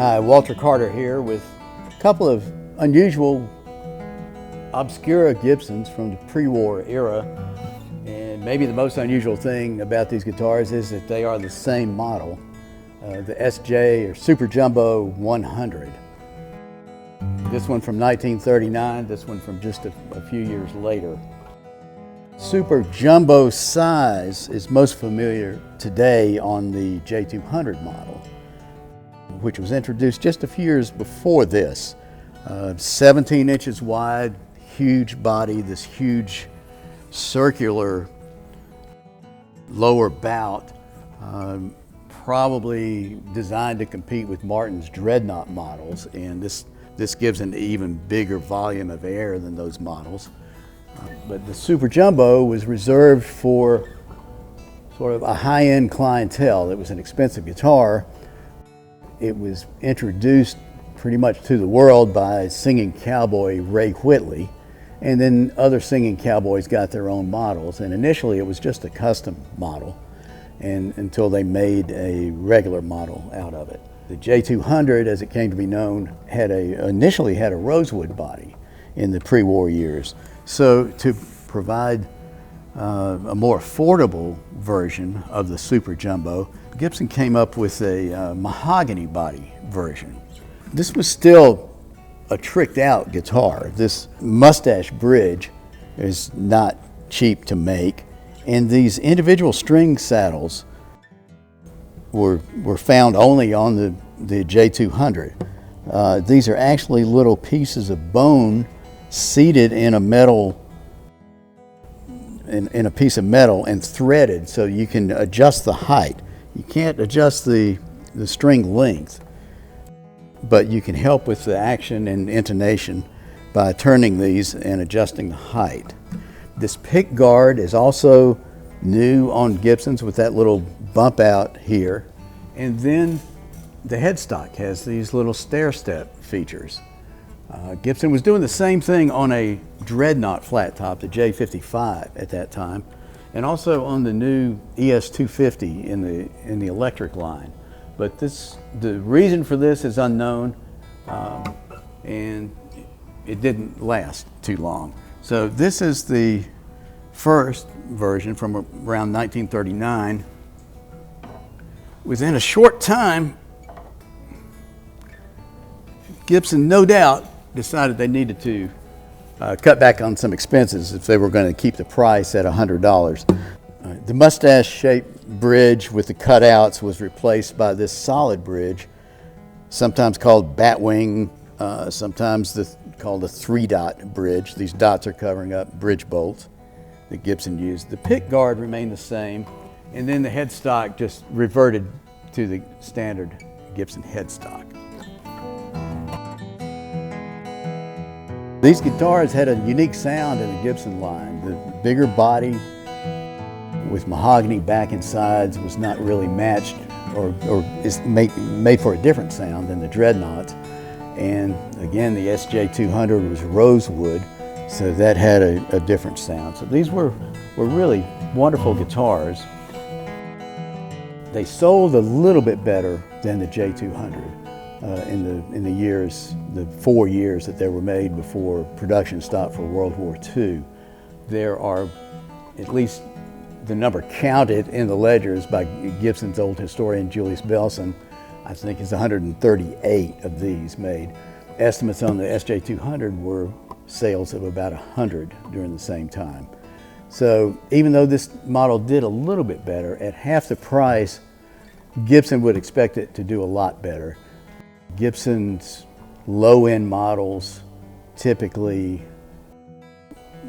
Hi, Walter Carter here with a couple of unusual obscura Gibsons from the pre-war era. And maybe the most unusual thing about these guitars is that they are the same model, the SJ or Super Jumbo 100. This one from 1939, this one from just a few years later. Super Jumbo size is most familiar today on the J-200 model, which was introduced just a few years before this. 17 inches wide, huge body, this huge circular lower bout, probably designed to compete with Martin's Dreadnought models, and this gives an even bigger volume of air than those models. But the Super Jumbo was reserved for sort of a high-end clientele. It was an expensive guitar. It was introduced pretty much to the world by singing cowboy Ray Whitley, and then other singing cowboys got their own models. And initially it was just a custom model, and until they made a regular model out of it. The J-200, as it came to be known, initially had a rosewood body in the pre-war years. So to provide a more affordable version of the Super Jumbo, Gibson came up with a mahogany body version. This was still a tricked out guitar. This mustache bridge is not cheap to make, and these individual string saddles were found only on the J-200. These are actually little pieces of bone seated in a metal, in a piece of metal and threaded so you can adjust the height. You can't adjust the string length, but you can help with the action and intonation by turning these and adjusting the height. This pick guard is also new on Gibsons with that little bump out here. And then the headstock has these little stair step features. Gibson was doing the same thing on a Dreadnought flat top, the J55 at that time, and also on the new ES250 in the electric line. But the reason for this is unknown, and it didn't last too long. So this is the first version from around 1939. Within a short time, Gibson, no doubt, decided they needed to cut back on some expenses if they were going to keep the price at $100. The mustache-shaped bridge with the cutouts was replaced by this solid bridge, sometimes called batwing, sometimes called a three-dot bridge. These dots are covering up bridge bolts that Gibson used. The pick guard remained the same, and then the headstock just reverted to the standard Gibson headstock. These guitars had a unique sound in the Gibson line. The bigger body with mahogany back and sides was not really matched or is made for a different sound than the Dreadnoughts. And again, the SJ-200 was rosewood, so that had a different sound. So these were really wonderful guitars. They sold a little bit better than the J-200. In the 4 years that they were made before production stopped for World War II. There are, at least the number counted in the ledgers by Gibson's old historian Julius Belson, I think is 138 of these made. Estimates on the SJ-200 were sales of about 100 during the same time. So even though this model did a little bit better, at half the price, Gibson would expect it to do a lot better. Gibson's low-end models typically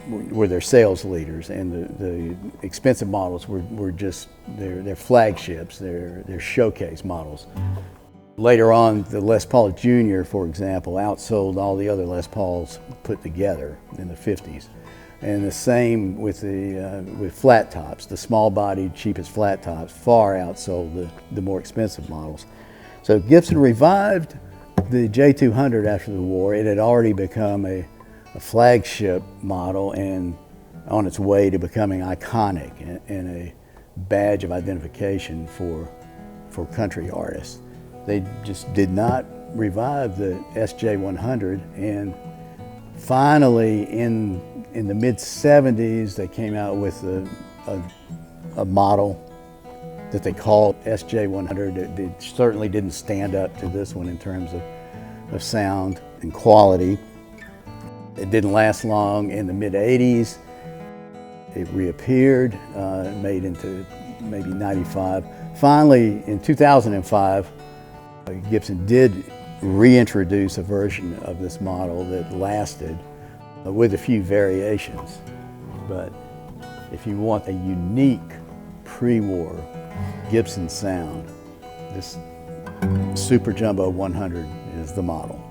were their sales leaders, and the expensive models were just their flagships, their showcase models. Later on, the Les Paul Jr., for example, outsold all the other Les Pauls put together in the 50s. And the same with with flat tops. The small-bodied, cheapest flat tops far outsold the more expensive models. So Gibson revived the J-200 after the war. It had already become a flagship model and on its way to becoming iconic and a badge of identification for country artists. They just did not revived the SJ-100, and finally in the mid-70s they came out with a model that they called SJ-100. It certainly didn't stand up to this one in terms of sound and quality. It didn't last long. In the mid-80s, it reappeared, made into maybe 95. Finally, in 2005, Gibson did reintroduce a version of this model that lasted with a few variations. But if you want a unique pre-war Gibson sound, this Super Jumbo 100 is the model.